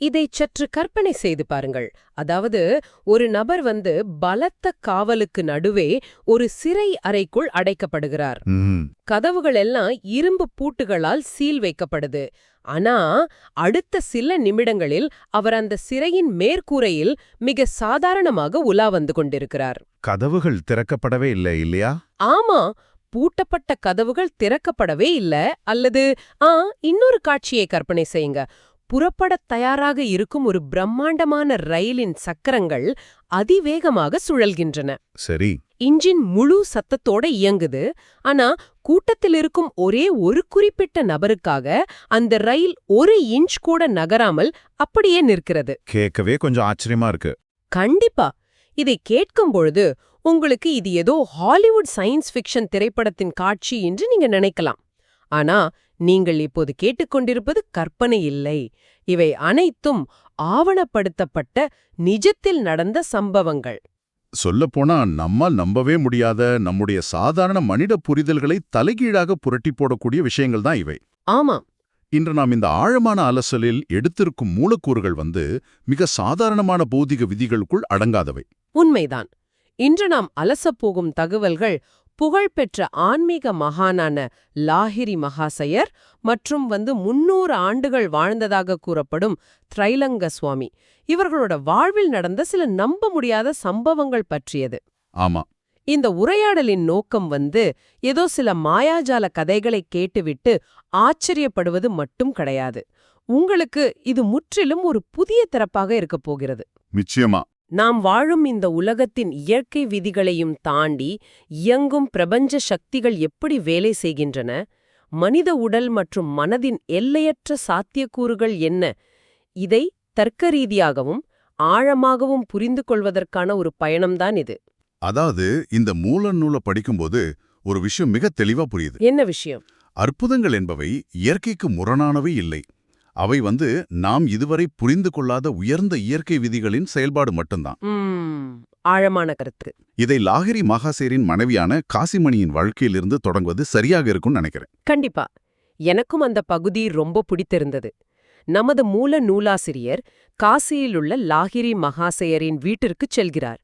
இதை சற்று கற்பனை செய்து பாருங்கள். அதாவது ஒரு நபர் பலத்த காவலுக்கு நடுவே ஒரு சிறை அறைக்குள் அடைக்கப்படுகிறார். கதவுகள் எல்லாம் இரும்பு பூட்டுகளால் சீல் வைக்கப்படுது. ஆனா அடுத்த சில நிமிடங்களில் அவர் அந்த சிறையின் மேற்கூரையில் மிக சாதாரணமாக உலா வந்து கொண்டிருக்கிறார். கதவுகள் திறக்கப்படவே இல்லை இல்லையா? ஆமா, பூட்டப்பட்ட கதவுகள் திறக்கப்படவே இல்ல. அல்லது இன்னொரு காட்சியை கற்பனை செய்யுங்க. புறப்படத் தயாராக இருக்கும் ஒரு பிரம்மாண்டமான ரயிலின் சக்கரங்கள் அதிவேகமாக சுழல்கின்றன. சரி. இன்ஜின் முழு சத்தத்தோட இயங்குது. ஆனா கூட்டத்தில் இருக்கும் ஒரே ஒரு குறிப்பிட்ட நபருக்காக அந்த ரயில் ஒரு இன்ச் கூட நகராமல் அப்படியே நிற்கிறது. கேட்கவே கொஞ்சம் ஆச்சரியமா இருக்கு. கண்டிப்பா. இதை கேட்கும் பொழுது உங்களுக்கு இது ஏதோ ஹாலிவுட் சயின்ஸ் ஃபிக்ஷன் திரைப்படத்தின் காட்சி என்று நீங்க நினைக்கலாம். ஆனா நீங்கள் இப்போது கேட்டுக்கொண்டிருப்பது கற்பனை இல்லை. இவை அனைத்தும் ஆவணப்படுத்தப்பட்ட நிஜத்தில் நடந்த சம்பவங்கள். சொல்லப்போனா நம்மால் நம்பவே முடியாத நம்முடைய சாதாரண மனித புரிதல்களை தலைகீழாக புரட்டி போடக்கூடிய விஷயங்கள் தான் இவை. ஆமா. இன்று நாம் இந்த ஆழமான அலசலில் எடுத்திருக்கும் மூலக்கூறுகள் மிக சாதாரணமான பௌதிக விதிகளுக்குள் அடங்காதவை. உண்மைதான். இன்று நாம் அலசப்போகும் தகவல்கள் புகழ்பெற்ற ஆன்மீக மகானான லாஹிரி மகாசயர் மற்றும் 300 ஆண்டுகள் வாழ்ந்ததாக கூறப்படும் திரைலங்க சுவாமி இவர்களோட வாழ்வில் நடந்த சில நம்ப முடியாத சம்பவங்கள் பற்றியது. ஆமா. இந்த உரையாடலின் நோக்கம் ஏதோ சில மாயாஜால கதைகளை கேட்டுவிட்டு ஆச்சரியப்படுவது மட்டும் கிடையாது. உங்களுக்கு இது முற்றிலும் ஒரு புதிய திறப்பாக இருக்கப் போகிறது. நிச்சயமா. நாம் வாழும் இந்த உலகத்தின் இயற்கை விதிகளையும் தாண்டி இயங்கும் பிரபஞ்ச சக்திகள் எப்படி வேலை செய்கின்றன, மனித உடல் மற்றும் மனதின் எல்லையற்ற சாத்தியக்கூறுகள் என்ன, இதை தர்க்கரீதியாகவும் ஆழமாகவும் புரிந்து கொள்வதற்கான ஒரு பயணம்தான் இது. அதாவது இந்த மூல நூலை படிக்கும்போது ஒரு விஷயம் மிக தெளிவா புரியுது. என்ன விஷயம்? அற்புதங்கள் என்பவை இயற்கைக்கு முரணானவை இல்லை. அவை நாம் இதுவரை புரிந்து கொள்ளாத உயர்ந்த இயற்கை விதிகளின் செயல்பாடு மட்டும்தான். ஆழமான கருத்து. இதை லாஹிரி மகாசேரின் மனைவியான காசிமணியின் வாழ்க்கையிலிருந்து தொடங்குவது சரியாக இருக்கும்னு நினைக்கிறேன். கண்டிப்பா. எனக்கும் அந்த பகுதி ரொம்ப பிடித்திருந்தது. நமது மூல நூலாசிரியர் காசியிலுள்ள லாஹிரி மகாசேயரின் வீட்டிற்குச் செல்கிறார்.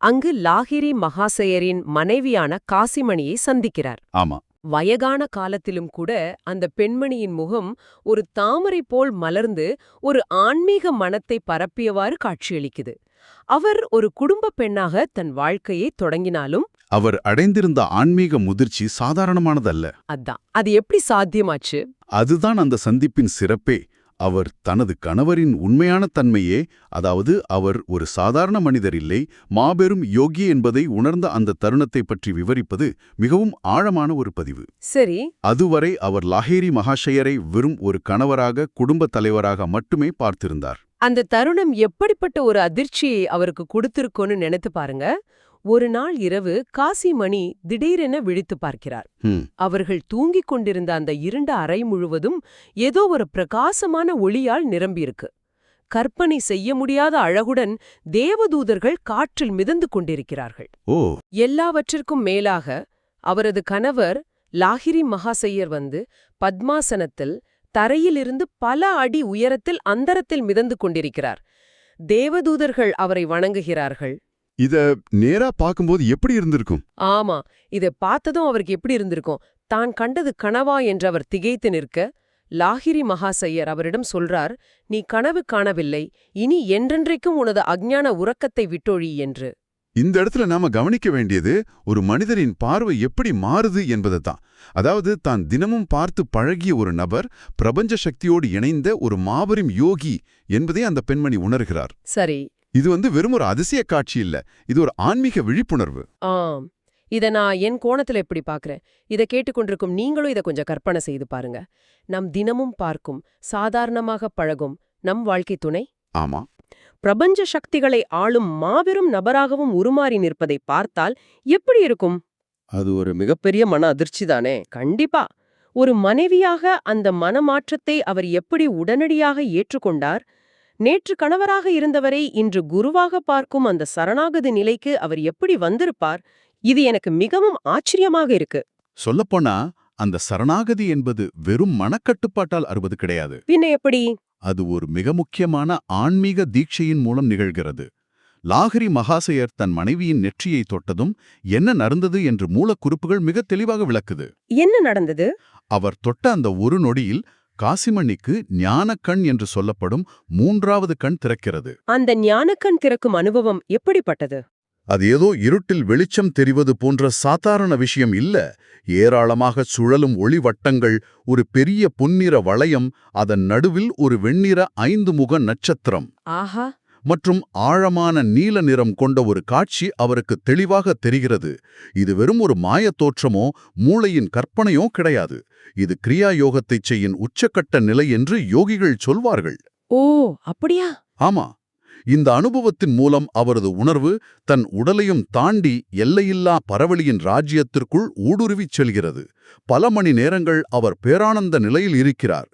அங்கு லாஹிரி மகாசேயரின் மனைவியான காசிமணியை சந்திக்கிறார். ஆமா. வயதான காலத்திலும் கூட அந்த பெண்மணியின் முகம் ஒரு தாமரை போல் மலர்ந்து ஒரு ஆன்மீக மனத்தை பரப்பியவாறு காட்சியளிக்குது. அவர் ஒரு குடும்ப பெண்ணாக தன் வாழ்க்கையை தொடங்கினாலும் அவர் அடைந்திருந்த ஆன்மீக முதிர்ச்சி சாதாரணமானதல்ல. அது எப்படி சாத்தியமாச்சு? அதுதான் அந்த சந்திப்பின் சிறப்பே. அவர் தனது கணவரின் உண்மையான தன்மையே, அதாவது அவர் ஒரு சாதாரண மனிதர் இல்லை, மாபெரும் யோகி என்பதை உணர்ந்த அந்த தருணத்தை பற்றி விவரிப்பது மிகவும் ஆழமான ஒரு பதிவு. சரி. அதுவரை அவர் லாஹிரி மகாசயரை வெறும் ஒரு கணவராக, குடும்ப தலைவராக மட்டுமே பார்த்திருந்தார். அந்த தருணம் எப்படிப்பட்ட ஒரு அதிர்ச்சியை அவருக்கு கொடுத்திருக்கோன்னு நினைத்து பாருங்க. ஒரு நாள் இரவு காசிமணி திடீரென விழித்து பார்க்கிறார். அவர்கள் தூங்கிக் கொண்டிருந்த அந்த இருண்ட அறை முழுவதும் ஏதோ ஒரு பிரகாசமான ஒளியால் நிரம்பியிருக்கு. கற்பனை செய்ய முடியாத அழகுடன் தேவதூதர்கள் காற்றில் மிதந்து கொண்டிருக்கிறார்கள். எல்லாவற்றிற்கும் மேலாக அவரது கணவர் லாஹிரி மகாசையர் பத்மாசனத்தில் தரையிலிருந்து பல அடி உயரத்தில் அந்தரத்தில் மிதந்து கொண்டிருக்கிறார். தேவதூதர்கள் அவரை வணங்குகிறார்கள். இத நேரா பார்க்கும்போது எப்படி இருந்திருக்கும்? ஆமா, இதை பார்த்ததும் அவருக்கு எப்படி இருந்திருக்கும்? தான் கண்டது கனவா என்று அவர் திகைத்து நிற்க, லாஹிரி மகாசையர் அவரிடம் சொல்றார், நீ கனவு காணவில்லை, இனி என்றென்றைக்கும் உனது அஞ்ஞான உறக்கத்தை விட்டொழி என்று. இந்த இடத்துல நாம கவனிக்க வேண்டியது ஒரு மனிதரின் பார்வை எப்படி மாறுது என்பதைத்தான். அதாவது தான் தினமும் பார்த்து பழகிய ஒரு நபர் பிரபஞ்ச சக்தியோடு இணைந்த ஒரு மாபெரும் யோகி என்பதை அந்த பெண்மணி உணர்கிறார். சரி. இது வெறும் ஒரு அதிசய காட்சி இல்ல, இது ஒரு ஆன்மீக விழிப்புணர்வு. இதை நான் என் கோணத்துல எப்படி பார்க்கறேன், இதை கேட்டுக்கொண்டிருக்கும் நீங்களும் இதை கொஞ்சம் கற்பனை செய்து பாருங்க. நம் தினமும் பார்க்கும், சாதாரணமாக பழகும் நம் வாழ்க்கை துணை, ஆமா, பிரபஞ்ச சக்திகளை ஆளும் மாபெரும் நபராகவும் உருமாறி நிற்பதை பார்த்தால் எப்படி இருக்கும்? அது ஒரு மிகப்பெரிய மன அதிர்ச்சி தானே. கண்டிப்பா. ஒரு மனைவியாக அந்த மனமாற்றத்தை அவர் எப்படி உடனடியாக ஏற்றுக்கொண்டார்? நேற்று கணவராக இருந்தவரை இன்று குருவாக பார்க்கும் அந்த சரணாகதி நிலைக்கு அவர் எப்படி வந்திருப்பார்? இது எனக்கு மிகவும் ஆச்சரியமாக இருக்கு. சொல்லப்போனா அந்த சரணாகதி என்பது வெறும் மனக்கட்டுப்பாட்டால் அறுபது கிடையாது. பின்ன எப்படி? அது ஒரு மிக முக்கியமான ஆன்மீக தீட்சையின் மூலம் நிகழ்கிறது. லாஹிரி மகாசயர் தன் மனைவியின் நெற்றியை தொட்டதும் என்ன நடந்தது என்று மூலக்குறிப்புகள் மிக தெளிவாக விளக்குது. என்ன நடந்தது? அவர் தொட்ட அந்த ஒரு நொடியில் காசிமணிக்கு ஞானக்கண் என்று சொல்லப்படும் 3வது கண் திறக்கிறது. அந்த ஞானக்கண் திறக்கும் அனுபவம் எப்படிப்பட்டது? அது ஏதோ இருட்டில் வெளிச்சம் தெரிவது போன்ற சாதாரண விஷயம் இல்ல. ஏராளமாக சுழலும் ஒளி வட்டங்கள், ஒரு பெரிய பொன்னிற வளையம், அதன் நடுவில் ஒரு வெண்ணிற 5 முக நட்சத்திரம் ஆஹா! மற்றும் ஆழமான நீல நிறம் கொண்ட ஒரு காட்சி அவருக்கு தெளிவாக தெரிகிறது. இது வெறும் ஒரு மாயத் தோற்றமோ மூளையின் கற்பனையோ கிடையாது. இது கிரியா யோகத்தைச் செய்யும் உச்சக்கட்ட நிலை என்று யோகிகள் சொல்வார்கள். ஓ, அப்படியா? ஆமா, இந்த அனுபவத்தின் மூலம் அவரது உணர்வு தன் உடலையும் தாண்டி எல்லையில்லா பரவலியின் ராஜ்யத்திற்குள் ஊடுருவிச் செல்கிறது. பல மணி நேரங்கள் அவர் பேரானந்த நிலையில் இருக்கிறார்.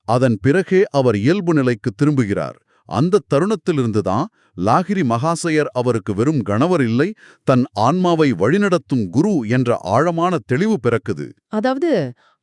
அதன் பிறகே அவர் இயல்பு நிலைக்கு திரும்புகிறார். அந்த தருணத்திலிருந்துதான் லாஹிரி மகாசயர் அவருக்கு வெறும் கணவர் இல்லை, தன் ஆன்மாவை வழிநடத்தும் குரு என்ற ஆழமான தெளிவு பிறக்குது. அதாவது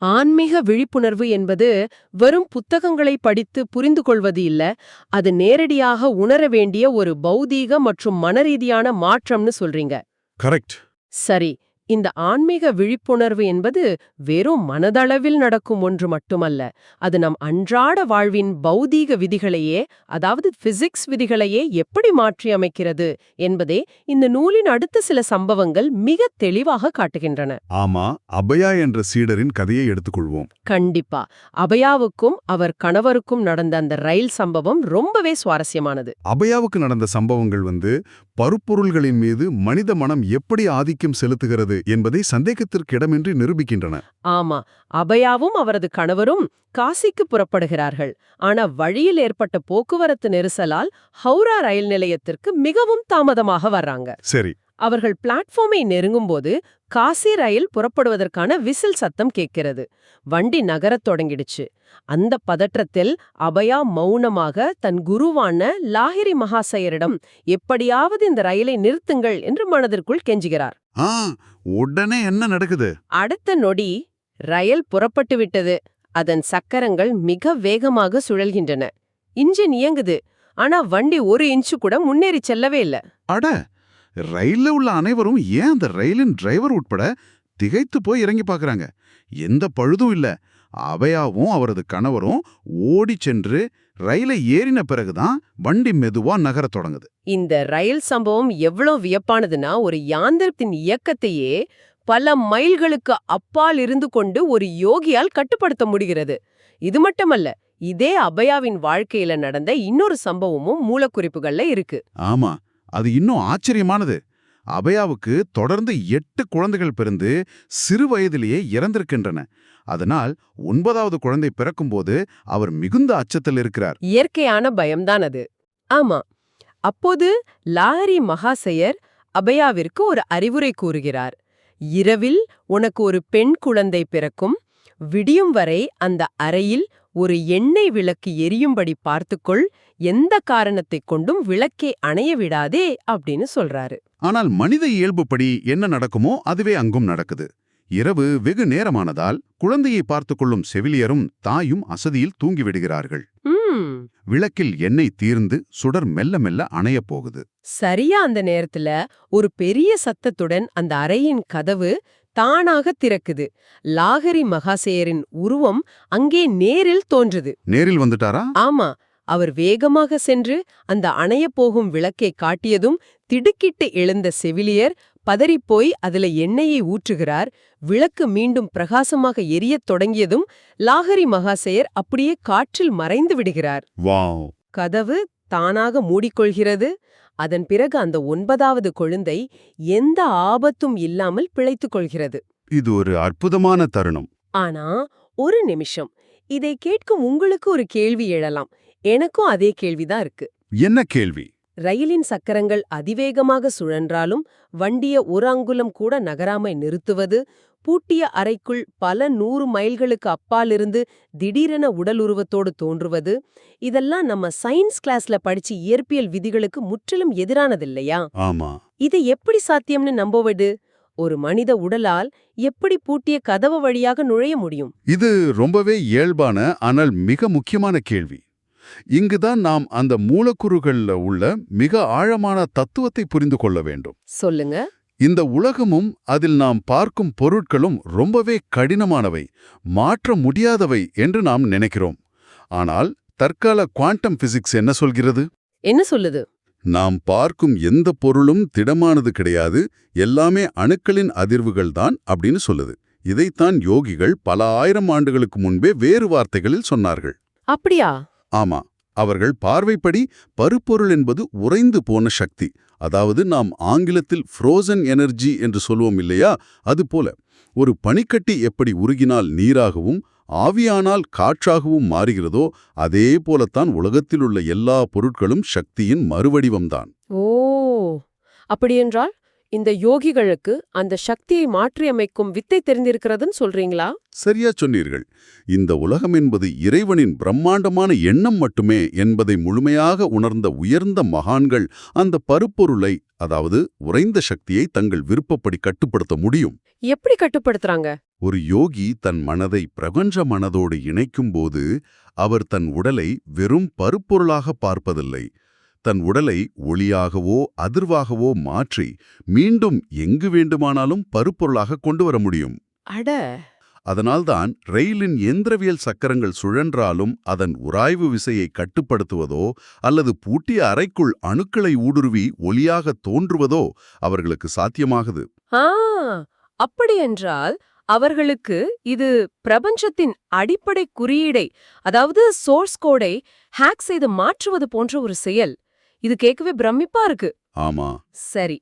ஆன்மீக விழிப்புணர்வு என்பது வெறும் புத்தகங்களை படித்து புரிந்து கொள்வது இல்ல, அது நேரடியாக உணர வேண்டிய ஒரு பௌதீக மற்றும் மனரீதியான மாற்றம்னு சொல்றீங்க. கரெக்ட். சரி, இந்த ஆன்மீக விழிப்புணர்வு என்பது வெறும் மனதளவில் நடக்கும் ஒன்று மட்டுமல்ல. அது நம் அன்றாட வாழ்வின் பௌதீக விதிகளையே, அதாவது பிசிக்ஸ் விதிகளையே எப்படி மாற்றி அமைக்கிறது என்பதே இந்த நூலின் அடுத்த சில சம்பவங்கள் மிக தெளிவாக காட்டுகின்றன. ஆமா, அபயா என்ற சீடரின் கதையை எடுத்துக்கொள்வோம். கண்டிப்பா. அபயாவுக்கும் அவர் கணவருக்கும் நடந்த அந்த ரயில் சம்பவம் ரொம்பவே சுவாரஸ்யமானது. அபயாவுக்கு நடந்த சம்பவங்கள் பருப்பொருள்களின் மீது மனித மனம் எப்படி ஆதிக்கம் செலுத்துகிறது என்பதை சந்தேகத்திற்கிடமின்றி நிரூபிக்கின்றன. ஆமா, அபயாவும் அவரது கணவரும் காசிக்கு புறப்படுகிறார்கள். ஆனா வழியில் ஏற்பட்ட போக்குவரத்து நெரிசலால் ஹவுரா ரயில் நிலையத்திற்கு மிகவும் தாமதமாக வர்றாங்க. சரி. அவர்கள் பிளாட்ஃபார்மை நெருங்கும்போது காசி ரயில் புறப்படுவதற்கான விசில் சத்தம் கேட்கிறது. வண்டி நகரத் தொடங்கிடுச்சு. அந்த பதற்றத்தில் அபயா மௌனமாக தன் குருவான லாஹிரி மகாசயரிடம் எப்படியாவது இந்த ரயிலை நிறுத்துங்கள் என்று மனதிற்குள் கெஞ்சுகிறார். உடனே என்ன நடக்குது? அடுத்த நொடி ரயில் புறப்பட்டு விட்டது. அதன் சக்கரங்கள் மிக வேகமாக சுழல்கின்றன. இன்ஜின் இயங்குது. ஆனா வண்டி ஒரு இன்ச்சு கூட முன்னேறி செல்லவே இல்ல. அட, ரயில்ல உள்ள அனைவரும் ஏன் அந்த ரயிலின் டிரைவர் உட்பட திகைத்து போய் இறங்கி பார்க்கறாங்க. எந்த பழுதும் இல்ல. அபயாவும் அவரது கணவரும் ஓடி சென்று ரயிலை ஏறின பிறகுதான் வண்டி மெதுவா நகரத் தொடங்குது. இந்த ரயில் சம்பவம் எவ்வளவு வியப்பானதுன்னா, ஒரு யாந்திரத்தின் இயக்கத்தையே பல மைல்களுக்கு அப்பால் இருந்து கொண்டு ஒரு யோகியால் கட்டுப்படுத்த முடிகிறது. இது மட்டுமல்ல, இதே அபயாவின் வாழ்க்கையில நடந்த இன்னொரு சம்பவமும் மூலக்குறிப்புகள்ல இருக்கு. ஆமா, அது இன்னும் ஆச்சரியமானது. அபயாவுக்கு தொடர்ந்து 8 குழந்தைகள் பிறந்து சிறு வயதிலேயே இறந்திருக்கின்றன. அதனால் 9வது குழந்தை பிறக்கும்போது அவர் மிகுந்த அச்சத்தில் இருக்கிறார். இயற்கையான பயம்தான் அது. ஆமா, அப்போது லாஹிரி மகாசயர் அபயாவிற்கு ஒரு அறிவுரை கூறுகிறார். இரவில் உனக்கு ஒரு பெண் குழந்தை பிறக்கும். விடியும் வரை அந்த அறையில் ஒரு எண்ணெய் விளக்கு எரியும்படி பார்த்துக்கொள். எந்த காரணத்தைக் கொண்டும் விளக்கை அணைய விடாதே அப்படின்னு சொல்றாரு. ஆனால் மனித இயல்புப்படி என்ன நடக்குமோ அதுவே அங்கும் நடக்குது. இரவு வெகு நேரமானதால் குழந்தையை பார்த்துக் கொள்ளும் செவிலியரும் தாயும் அசதியில் தூங்கிவிடுகிறார்கள். விளக்கில் எண்ணெய் தீர்ந்து சுடர் மெல்ல மெல்ல அணையப் போகுது. சரியா அந்த நேரத்துல ஒரு பெரிய சத்தத்துடன் அந்த அறையின் கதவு தானாக திறக்குது. லாஹிரி மகாசயரின் உருவம் அங்கே நேரில் தோன்றுது. நேரில் வந்துட்டாரா? ஆமா, அவர் வேகமாக சென்று அந்த அணையப் போகும் விளக்கை காட்டியதும் திடுக்கிட்டு எழுந்த செவிலியர் பதறிப்போய் அதுல எண்ணெயை ஊற்றுகிறார். விளக்கு மீண்டும் பிரகாசமாக எரியத் தொடங்கியதும் லாஹிரி மகாசயர் அப்படியே காற்றில் மறைந்து விடுகிறார். வாவ்! கதவு தானாக மூடிக்கொள்கிறது. அதன் பிறகு அந்த 9வது குழந்தை எந்த ஆபத்தும் இல்லாமல் பிழைத்துக் கொள்கிறது. இது ஒரு அற்புதமான தருணம். ஆனா ஒரு நிமிஷம், இதை கேட்கும் உங்களுக்கு ஒரு கேள்வி எழலாம். எனக்கும் அதே கேள்விதான் இருக்கு. என்ன கேள்வி? ரயிலின் சக்கரங்கள் அதிவேகமாக சுழன்றாலும் வண்டிய ஒரு அங்குலம் கூட நகராமை நிறுத்துவது, பூட்டிய அறைக்குள் பல 100 மைல்களுக்கு அப்பாலிருந்து திடீரென உடல் உருவத்தோடு தோன்றுவது, இதெல்லாம் நம்ம சயின்ஸ் கிளாஸ்ல படிச்சு இயற்பியல் விதிகளுக்கு முற்றிலும் எதிரானதில்லையா? ஆமா. இதை எப்படி சாத்தியம்னு நம்புவது? ஒரு மனித உடலால் எப்படி பூட்டிய கதவு வழியாக நுழைய முடியும்? இது ரொம்பவே இயல்பான ஆனால் மிக முக்கியமான கேள்வி. இங்குதான் நாம் அந்த மூலக்கூறுகள்ல உள்ள மிக ஆழமான தத்துவத்தை புரிந்து கொள்ள வேண்டும். சொல்லுங்க. இந்த உலகமும் அதில் நாம் பார்க்கும் பொருட்களும் ரொம்பவே கடினமானவை, மாற்ற முடியாதவை என்று நாம் நினைக்கிறோம். ஆனால் தற்கால குவாண்டம் பிசிக்ஸ் என்ன சொல்கிறது? என்ன சொல்லுது? நாம் பார்க்கும் எந்த பொருளும் திடமானது கிடையாது, எல்லாமே அணுக்களின் அதிர்வுகள் தான் அப்படின்னு சொல்லுது. இதைத்தான் யோகிகள் பல ஆயிரம் ஆண்டுகளுக்கு முன்பே வேறு வார்த்தைகளில் சொன்னார்கள். அப்படியா? ஆமா, அவர்கள் பார்வைப்படி பருப்பொருள் என்பது உறைந்து போன சக்தி, அதாவது நாம் ஆங்கிலத்தில் ஃப்ரோசன் எனர்ஜி என்று சொல்வோம் இல்லையா, அதுபோல ஒரு பனிக்கட்டி எப்படி உருகினால் நீராகவும் ஆவியானால் காற்றாகவும் மாறுகிறதோ அதே போலத்தான் உலகத்தில் உள்ள எல்லா பொருட்களும் சக்தியின் மறுவடிவம்தான். ஓ, அப்படியென்றால் இந்த யோகிகளுக்கு அந்த சக்தியை மாற்றியமைக்கும் வித்தை தெரிந்திருக்கிறதுன்னு சொல்றீங்களா? சரியா சொன்னீர்கள். இந்த உலகம் என்பது இறைவனின் பிரம்மாண்டமான எண்ணம் மட்டுமே என்பதை முழுமையாக உணர்ந்த உயர்ந்த மகான்கள் அந்த பருப்பொருளை, அதாவது உறைந்த சக்தியை தங்கள் விருப்பப்படி கட்டுப்படுத்த முடியும். எப்படி கட்டுப்படுத்துறாங்க? ஒரு யோகி தன் மனதை பிரபஞ்ச மனதோடு இணைக்கும்போது அவர் தன் உடலை வெறும் பருப்பொருளாக பார்ப்பதில்லை. தன் உடலை ஒளியாகவோ அதிர்வாகவோ மாற்றி மீண்டும் எங்கு வேண்டுமானாலும் பருப்பொருளாக கொண்டு வர முடியும். அட! அதனால்தான் ரெயிலின் எந்திரவியல் சக்கரங்கள் சுழன்றாலும் அதன் உராய்வு விசையை கட்டுப்படுத்துவதோ அல்லது பூட்டிய அறைக்குள் அணுக்களை ஊடுருவி ஒளியாக தோன்றுவதோ அவர்களுக்கு சாத்தியமாகுது. அப்படியென்றால் அவர்களுக்கு இது பிரபஞ்சத்தின் அடிப்படை குறியீடை, அதாவது சோர்ஸ் கோடை ஹேக் செய்து மாற்றுவது போன்ற ஒரு செயல். இது கேட்கவே பிரமிப்பா இருக்கு. ஆமா. சரி,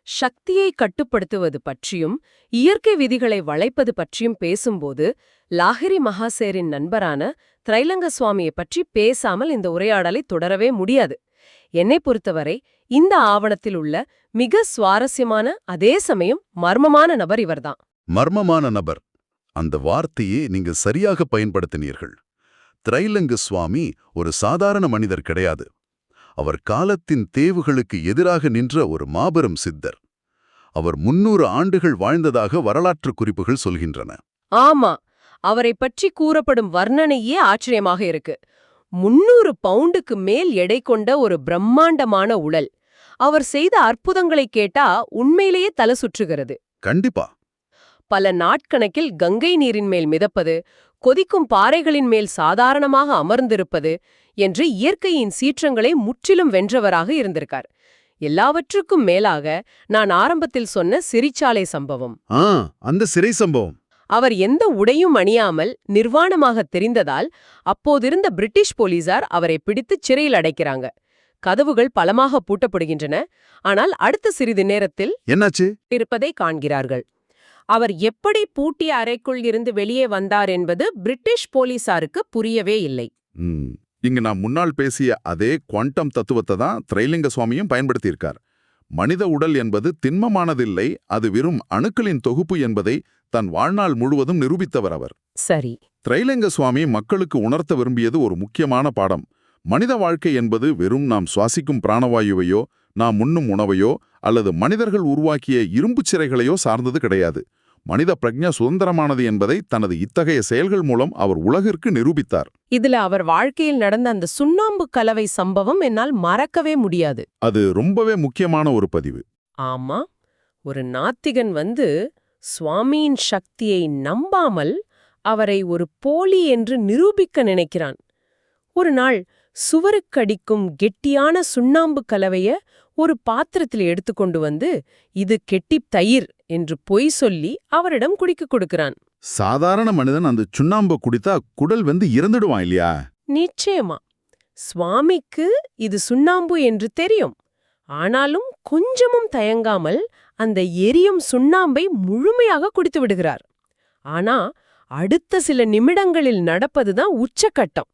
சக்தியை கட்டுப்படுத்துவது பற்றியும் இயற்கை விதிகளை வளைப்பது பற்றியும் பேசும்போது லாஹிரி மகாசேரின் நண்பரான திரைலங்க சுவாமியை பற்றி பேசாமல் இந்த உரையாடலை தொடரவே முடியாது. என்னை பொறுத்தவரை இந்த ஆவணத்தில் உள்ள மிக சுவாரஸ்யமான அதே சமயம் மர்மமான நபர் இவர்தான். மர்மமான நபர், அந்த வார்த்தையே நீங்க சரியாக பயன்படுத்தினீர்கள். திரைலங்க சுவாமி ஒரு சாதாரண மனிதர் கிடையாது. அவர் காலத்தின் தேவுகளுக்கு எதிராக நின்ற ஒரு மாபெரும் சித்தர். அவர் 300 ஆண்டுகள் வாழ்ந்ததாக வரலாற்று குறிப்புகள் சொல்கின்றன. ஆமா, அவரை பற்றி கூறப்படும் வர்ணனையே ஆச்சரியமாக இருக்கு. 300 பவுண்டுக்கு மேல் எடை கொண்ட ஒரு பிரம்மாண்டமான உடல். அவர் செய்த அற்புதங்களை கேட்டா உண்மையிலேயே தலை சுற்றுகிறது. கண்டிப்பா. பல நாட்கணக்கில் கங்கை நீரின் மேல் மிதப்பது, கொதிக்கும் பாறைகளின் மேல் சாதாரணமாக அமர்ந்திருப்பது என்று இயற்கையின் சீற்றங்களை முற்றிலும் வென்றவராக இருந்திருக்கார். எல்லாவற்றுக்கும் மேலாக நான் ஆரம்பத்தில் சொன்ன சிறைச்சாலை சம்பவம். அந்த சிறை சம்பவம். அவர் எந்த உடையும் அணியாமல் நிர்வாணமாக தெரிந்ததால் அப்போதிருந்த பிரிட்டிஷ் போலீசார் அவரை பிடித்து சிறையில் அடைக்கிறாங்க. கதவுகள் பலமாக பூட்டப்படுகின்றன. ஆனால் அடுத்த சிறிது நேரத்தில் என்னாச்சு இருப்பதை காண்கிறார்கள். அவர் எப்படி பூட்டிய அறைக்குள் இருந்து வெளியே வந்தார் என்பது பிரிட்டிஷ் போலீசாருக்கு புரியவே இல்லை. இங்க நான் முன்னால் பேசிய அதே குவாண்டம் தத்துவத்தை தான் திரைலிங்க சுவாமியும் பயன்படுத்தியிருக்கார். மனித உடல் என்பது திண்மமானதில்லை, அது வெறும் அணுக்களின் தொகுப்பு என்பதை தன் வாழ்நாள் முழுவதும் நிரூபித்தவர் அவர். சரி, திரைலிங்க சுவாமி மக்களுக்கு உணர்த்த விரும்பியது ஒரு முக்கியமான பாடம். மனித வாழ்க்கை என்பது வெறும் நாம் சுவாசிக்கும் பிராணவாயுவையோ, நாம் உண்ணும் உணவையோ அல்லது மனிதர்கள் உருவாக்கிய இரும்புச் சிறைகளையோ சார்ந்தது கிடையாது. மனித பிரக்ஞா சுதந்திரமானது என்பதை தனது இத்தகைய செயல்கள் மூலம் அவர் உலகிற்கு நிரூபித்தார். இதுல அவர் வாழ்க்கையில் நடந்த அந்த சுண்ணாம்பு கலவை சம்பவம் என்னால் மறக்கவே முடியாது. அது ரொம்பவே முக்கியமான ஒரு பதிவு. ஆமா, ஒரு நாத்திகன் சுவாமியின் சக்தியை நம்பாமல் அவரை ஒரு போலி என்று நிரூபிக்க நினைக்கிறான். ஒரு நாள் சுவருக்கடிக்கும் கெட்டியான சுண்ணாம்பு கலவைய ஒரு பாத்திரத்தில் எடுத்துக்கொண்டு இது கெட்டித் தயிர் என்று பொய் சொல்லி அவரிடம் குடிக்க கொடுக்கிறான். சாதாரண மனிதன் அந்த சுண்ணாம்பு குடித்தா குடல் இறந்துடுவான் இல்லையா? நிச்சயமா. சுவாமிக்கு இது சுண்ணாம்பு என்று தெரியும். ஆனாலும் கொஞ்சமும் தயங்காமல் அந்த எரியும் சுண்ணாம்பை முழுமையாக குடித்து விடுகிறார். ஆனா அடுத்த சில நிமிடங்களில் நடப்பதுதான் உச்சக்கட்டம்.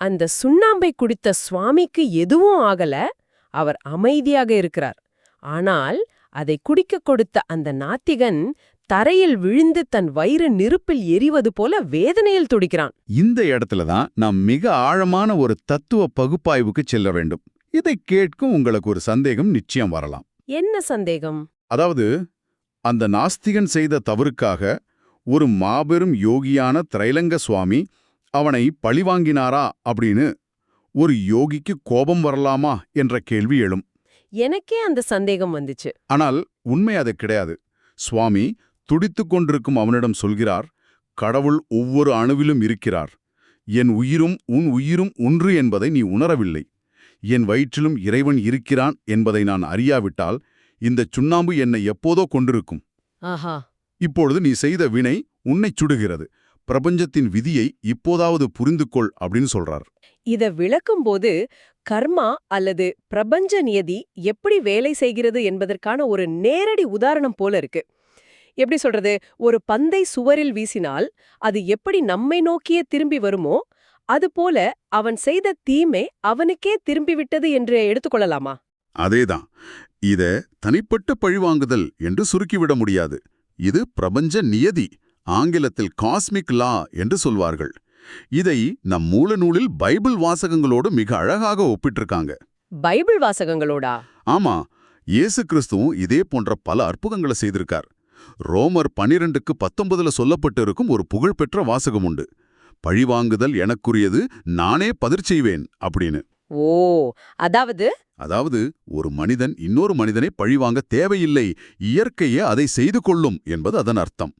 அந்த சுண்ணாம்பை குடித்த சுவாமிக்கு எதுவும் ஆகல. அவர் அமைதியாக இருக்கிறார். ஆனால் அதை குடிக்க கொடுத்த அந்த நாத்திகன் தரையில் விழுந்து தன் வயிறு நெருப்பில் எரிவது போல வேதனையில் துடிக்கிறான். இந்த இடத்துலதான் நாம் மிக ஆழமான ஒரு தத்துவ பகுப்பாய்வுக்கு செல்ல வேண்டும். இதை கேட்கும் உங்களுக்கு ஒரு சந்தேகம் நிச்சயம் வரலாம். என்ன சந்தேகம்? அதாவது அந்த நாஸ்திகன் செய்த தவறுக்காக ஒரு மாபெரும் யோகியான திரைலங்க சுவாமி அவனை பழிவாங்கினாரா அப்படின்னு ஒரு யோகிக்கு கோபம் வரலாமா என்ற கேள்வி எழும். எனக்கே அந்த சந்தேகம் வந்துச்சு. ஆனால் உண்மை அது கிடையாது. சுவாமி துடித்துக் கொண்டிருக்கும் அவனிடம் சொல்கிறார், கடவுள் ஒவ்வொரு அணுவிலும் இருக்கிறார். என் உயிரும் உன் உயிரும் ஒன்று என்பதை நீ உணரவில்லை. என் வயிற்றிலும் இறைவன் இருக்கிறான் என்பதை நான் அறியாவிட்டால் இந்தச் சுண்ணாம்பு என்னை எப்போதோ கொண்டிருக்கும். ஆஹா. இப்பொழுது நீ செய்த வினை உன்னைச் சுடுகிறது. பிரபஞ்சத்தின் விதியை இப்போதாவது புரிந்து கொள் அப்படின்னு சொல்றார். இத விளக்கும்போது கர்மா அல்லது பிரபஞ்ச நியதி எப்படி வேலை செய்கிறது என்பதற்கான ஒரு நேரடி உதாரணம் போல இருக்கு. எப்படி சொல்றது, ஒரு பந்தை சுவரில் வீசினால் அது எப்படி நம்மை நோக்கியே திரும்பி வருமோ அதுபோல அவன் செய்த தீமை அவனுக்கே திரும்பிவிட்டது என்று எடுத்துக்கொள்ளலாமா? அதேதான். இத தனிப்பட்ட பழிவாங்குதல் என்று சுருக்கிவிட முடியாது. இது பிரபஞ்ச நியதி, ஆங்கிலத்தில் காஸ்மிக் லா என்று சொல்வார்கள். இதை நம் மூல நூலில் பைபிள் வாசகங்களோடு மிக அழகாக ஒப்பிட்டிருக்காங்க. பைபிள் வாசகங்களோடா? ஆமா, இயேசு கிறிஸ்துவும் இதே போன்ற பல அற்புதங்களை செய்திருக்கார். ரோமர் 12:19 சொல்லப்பட்டிருக்கும் ஒரு புகழ்பெற்ற வாசகம் உண்டு. பழிவாங்குதல் எனக்குரியது, நானே பதிர் செய்வேன் அப்படின்னு. ஓ, அதாவது ஒரு மனிதன் இன்னொரு மனிதனை பழிவாங்க தேவையில்லை, இயற்கையே அதை செய்து கொள்ளும் என்பது அதன் அர்த்தம்.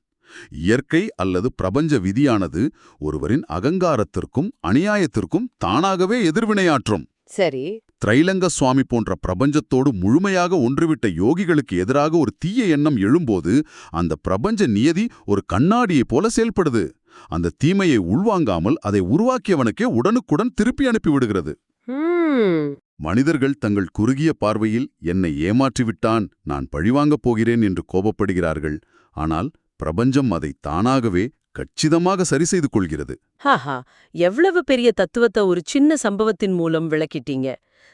இயற்கை அல்லது பிரபஞ்ச விதியானது ஒருவரின் அகங்காரத்திற்கும் அநியாயத்திற்கும் தானாகவே எதிர்வினையாற்றும். சரி. திரைலங்க சுவாமி போன்ற பிரபஞ்சத்தோடு முழுமையாக ஒன்றுவிட்ட யோகிகளுக்கு எதிராக ஒரு தீய எண்ணம் எழும்போது அந்த பிரபஞ்ச நியதி ஒரு கண்ணாடியைப் போல செயல்படுது. அந்த தீமையை உள்வாங்காமல் அதை உருவாக்கியவனுக்கே உடனுக்குடன் திருப்பி அனுப்பிவிடுகிறது. மனிதர்கள் தங்கள் குறுகிய பார்வையில் என்னை ஏமாற்றிவிட்டான், நான் பழிவாங்கப் போகிறேன் என்று கோபப்படுகிறார்கள். ஆனால் பிரபஞ்சம் அதை தானாகவே கச்சிதமாக சரி செய்து கொள்கிறது. ஹாஹா, எவ்வளவு பெரிய தத்துவத்தை ஒரு சின்ன சம்பவத்தின் மூலம் விளக்கிட்டீங்க.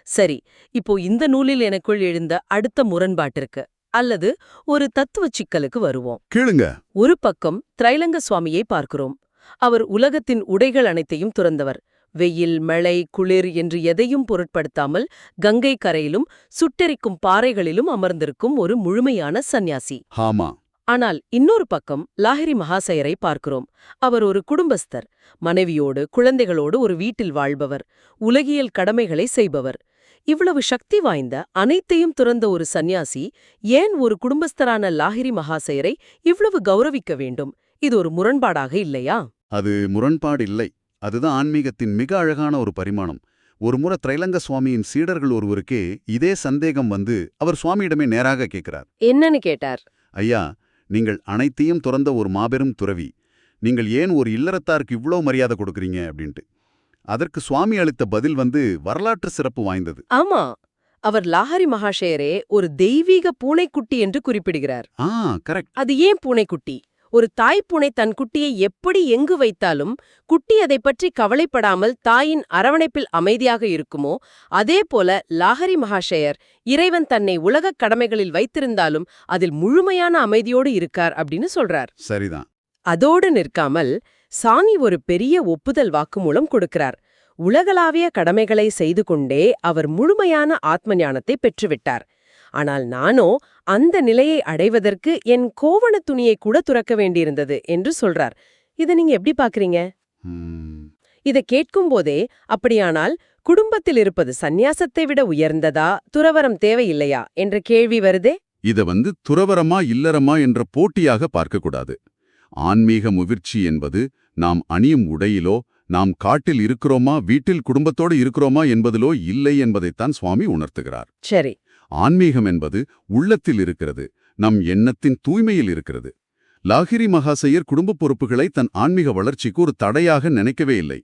சரி, இப்போ இந்த நூலில் எனக்குள் எழுந்த அடுத்த முரண்பாட்டிற்கு அல்லது ஒரு தத்துவ சிக்கலுக்கு வருவோம். கேளுங்க. ஒரு பக்கம் திரைலங்க சுவாமியை பார்க்கிறோம். அவர் உலகத்தின் உடைகள் அனைத்தையும் துறந்தவர். வெயில், மழை, குளிர் என்று எதையும் பொருட்படுத்தாமல் கங்கை கரையிலும் சுட்டெரிக்கும் பாறைகளிலும் அமர்ந்திருக்கும் ஒரு முழுமையான சந்நியாசி. ஆமா. ஆனால் இன்னொரு பக்கம் லாஹிரி மகாசயரை பார்க்கிறோம். அவர் ஒரு குடும்பஸ்தர், மனைவியோடு குழந்தைகளோடு ஒரு வீட்டில் வாழ்பவர், உலகியல் கடமைகளை செய்பவர். இவ்வளவு சக்தி வாய்ந்த அனைத்தையும் துறந்த ஒரு சந்நியாசி ஏன் ஒரு குடும்பஸ்தரான லாஹிரி மகாசயரை இவ்வளவு கௌரவிக்க வேண்டும்? இது ஒரு முரண்பாடாக இல்லையா? அது முரண்பாடு இல்லை. அதுதான் ஆன்மீகத்தின் மிக அழகான ஒரு பரிமாணம். ஒருமுறை திரைலங்க சுவாமியின் சீடர்கள் ஒருவருக்கே இதே சந்தேகம் வந்து அவர் சுவாமியிடமே நேராக கேட்கிறார். என்னன்னு கேட்டார். ஐயா, நீங்கள் அனைத்தையும் துறந்த ஒரு மாபெரும் துறவி, நீங்கள் ஏன் ஒரு இல்லறத்தாருக்கு இவ்வளோ மரியாதை கொடுக்குறீங்க அப்படின்ட்டு. அதற்கு சுவாமி அளித்த பதில் வந்து வரலாற்று சிறப்பு வாய்ந்தது. ஆமா, அவர் லாஹரி மகாசயரே ஒரு தெய்வீக பூனைக்குட்டி என்று குறிப்பிடுகிறார். கரெக்ட். அது ஏன் பூனைக்குட்டி? ஒரு தாய்ப்பூனை தன் குட்டியை எப்படி எங்கு வைத்தாலும் குட்டி அதை பற்றி கவலைப்படாமல் தாயின் அரவணைப்பில் அமைதியாக இருக்குமோ, அதே போல லாஹரி மகாசயர் இறைவன் தன்னை உலகக் கடமைகளில் வைத்திருந்தாலும் அதில் முழுமையான அமைதியோடு இருக்கார் அப்படின்னு சொல்றார். சரிதான். அதோடு நிற்காமல் சாமி ஒரு பெரிய ஒப்புதல் வாக்குமூலம் கொடுக்கிறார். உலகளாவிய கடமைகளை செய்து கொண்டே அவர் முழுமையான ஆத்ம ஞானத்தை பெற்றுவிட்டார். ஆனால் நானோ அந்த நிலையை அடைவதற்கு என் கோவண துணியை கூட துறக்க வேண்டியிருந்தது என்று சொல்றார். இதை நீங்க எப்படி பாக்குறீங்க? இதை கேட்கும் போதே, அப்படியானால் குடும்பத்தில் இருப்பது சந்நியாசத்தை விட உயர்ந்ததா, துறவரம் தேவையில்லையா என்ற கேள்வி வருதே. இத வந்து துறவரமா இல்லறமா என்ற போட்டியாக பார்க்கக்கூடாது. ஆன்மீக முயற்சி என்பது நாம் அணியும் உடையிலோ, நாம் காட்டில் இருக்கிறோமா வீட்டில் குடும்பத்தோடு இருக்கிறோமா என்பதிலோ இல்லை என்பதைத்தான் சுவாமி உணர்த்துகிறார். சரி. ஆன்மீகம் என்பது உள்ளத்தில் இருக்கிறது, நம் எண்ணத்தின் தூய்மையில் இருக்கிறது. லாஹிரி மகாசயர் குடும்ப பொறுப்புகளை தன் ஆன்மீக வளர்ச்சிக்கு ஒரு தடையாக நினைக்கவே இல்லை.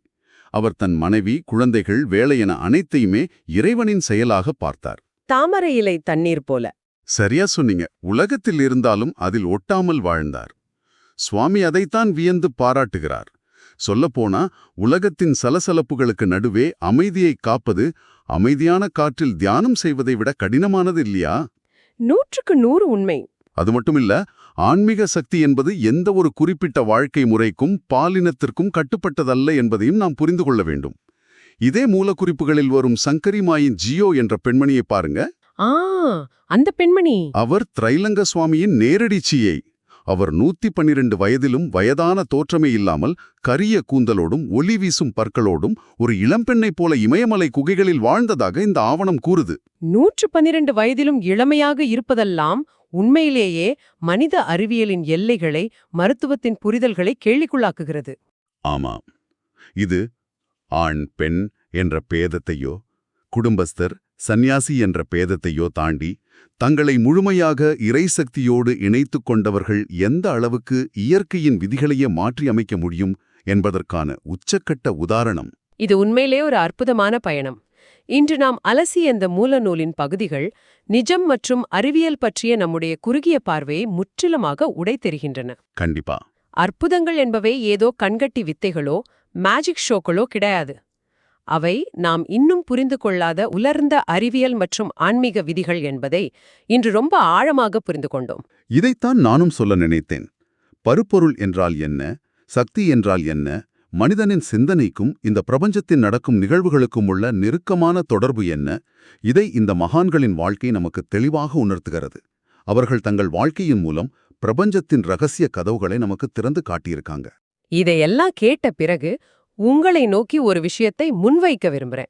அவர் தன் மனைவி, குழந்தைகள், வேலை என அனைத்தையுமே இறைவனின் செயலாக பார்த்தார். தாமரை இலை தண்ணீர் போல. சரியா சொன்னீங்க. உலகத்தில் இருந்தாலும் அதில் ஒட்டாமல் வாழ்ந்தார். சுவாமி அதைத்தான் வியந்து பாராட்டுகிறார். சொல்லப்போனா உலகத்தின் சலசலப்புகளுக்கு நடுவே அமைதியை காப்பது அமைதியான காற்றில் தியானம் செய்வதை விட கடினமானது இல்லையா? 100க்கு 100 உண்மை. அது மட்டுமில்ல, ஆன்மீக சக்தி என்பது எந்த ஒரு குறிப்பிட்ட வாழ்க்கை முறைக்கும் பாலினத்திற்கும் கட்டுப்பட்டதல்ல என்பதையும் நாம் புரிந்து கொள்ள வேண்டும். இதே மூலக்குறிப்புகளில் வரும் சங்கரிமாயின் ஜியோ என்ற பெண்மணியை பாருங்க. ஆ, அந்த பெண்மணி. அவர் திரைலங்க சுவாமியின் நேரடி சீயை. அவர் 112 வயதிலும் வயதான தோற்றமே இல்லாமல் கரிய கூந்தலோடும் ஒளி வீசும் பற்களோடும் ஒரு இளம்பெண்ணைப் போல இமயமலை குகைகளில் வாழ்ந்ததாக இந்த ஆவணம் கூறுது. 112 வயதிலும் இளமையாக இருப்பதெல்லாம் உண்மையிலேயே மனித அறிவியலின் எல்லைகளை, மருத்துவத்தின் புரிதல்களை கேள்விக்குள்ளாக்குகிறது. ஆமாம், இது ஆண் பெண் என்ற பேதத்தையோ குடும்பஸ்தர் சந்நியாசி என்ற பேதத்தையோ தாண்டி தங்களை முழுமையாக இறைசக்தியோடு இணைத்துக் கொண்டவர்கள் எந்த அளவுக்கு இயற்கையின் விதிகளையே மாற்றி அமைக்க முடியும் என்பதற்கான உச்சக்கட்ட உதாரணம். இது உண்மையிலே ஒரு அற்புதமான பயணம். இன்று நாம் அலசிய இந்த மூலநூலின் பகுதிகள் நிஜம் மற்றும் அறிவியல் பற்றிய நம்முடைய குறுகிய பார்வையை முற்றிலுமாக உடைத்தெறிகின்றன. கண்டிப்பா. அற்புதங்கள் என்பவை ஏதோ கண்கட்டி வித்தைகளோ மேஜிக் ஷோக்களோ கிடையாது. அவை நாம் இன்னும் புரிந்து கொள்ளாத உலர்ந்த அறிவியல் மற்றும் ஆன்மீக விதிகள் என்பதை இன்று ரொம்ப ஆழமாக புரிந்து கொண்டோம். இதைத்தான் நானும் சொல்ல நினைத்தேன். பருப்பொருள் என்றால் என்ன, சக்தி என்றால் என்ன, மனிதனின் சிந்தனைக்கும் இந்த பிரபஞ்சத்தில் நடக்கும் நிகழ்வுகளுக்கும் உள்ள நெருக்கமான தொடர்பு என்ன, இதை இந்த மகான்களின் வாழ்க்கை நமக்கு தெளிவாக உணர்த்துகிறது. அவர்கள் தங்கள் வாழ்க்கையின் மூலம் பிரபஞ்சத்தின் ரகசிய கதவுகளை நமக்கு திறந்து காட்டியிருக்காங்க. இதையெல்லாம் கேட்ட பிறகு உங்களை நோக்கி ஒரு விஷயத்தை முன்வைக்க விரும்புறேன்.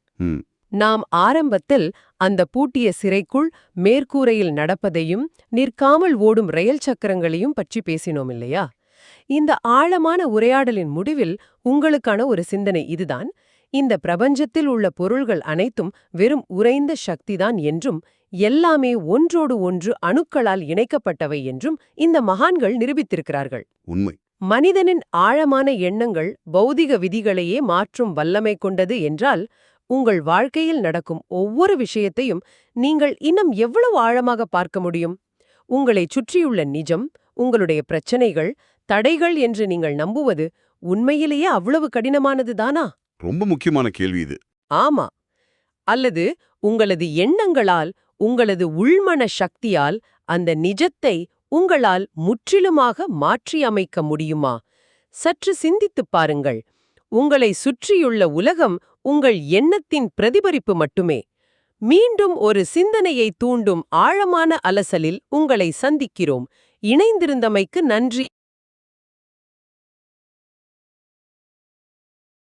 நாம் ஆரம்பத்தில் அந்த பூட்டிய சிறைக்குள் மேற்கூரையில் நடப்பதையும் நிற்காமல் ஓடும் ரயில் சக்கரங்களையும் பற்றி பேசினோம் இல்லையா? இந்த ஆழமான உரையாடலின் முடிவில் உங்களுக்கான ஒரு சிந்தனை இதுதான்: இந்த பிரபஞ்சத்தில் உள்ள பொருள்கள் அனைத்தும் வெறும் உறைந்த சக்திதான் என்றும், எல்லாமே ஒன்றோடு ஒன்று அணுக்களால் இணைக்கப்பட்டவை என்றும் இந்த மகான்கள் நிரூபித்திருக்கிறார்கள். உண்மை. மனிதனின் ஆழமான எண்ணங்கள் பௌதிக விதிகளையே மாற்றும் வல்லமை கொண்டது என்றால், உங்கள் வாழ்க்கையில் நடக்கும் ஒவ்வொரு விஷயத்தையும் நீங்கள் இன்னும் எவ்வளவு ஆழமாக பார்க்க முடியும்? உங்களைச் சுற்றியுள்ள நிஜம், உங்களுடைய பிரச்சனைகள், தடைகள் என்று நீங்கள் நம்புவது உண்மையிலேயே அவ்வளவு கடினமானதுதானா? ரொம்ப முக்கியமான கேள்வி இது. ஆமா. அல்லது உங்களது எண்ணங்களால், உங்களது உள்மன சக்தியால் அந்த நிஜத்தை உங்களால் முற்றிலுமாக மாற்றியமைக்க முடியுமா? சற்று சிந்தித்துப் பாருங்கள். உங்களை சுற்றியுள்ள உலகம் உங்கள் எண்ணத்தின் பிரதிபலிப்பு மட்டுமே. மீண்டும் ஒரு சிந்தனையை தூண்டும் ஆழமான அலசலில் உங்களை சந்திக்கிறோம். இணைந்திருந்தமைக்கு நன்றி.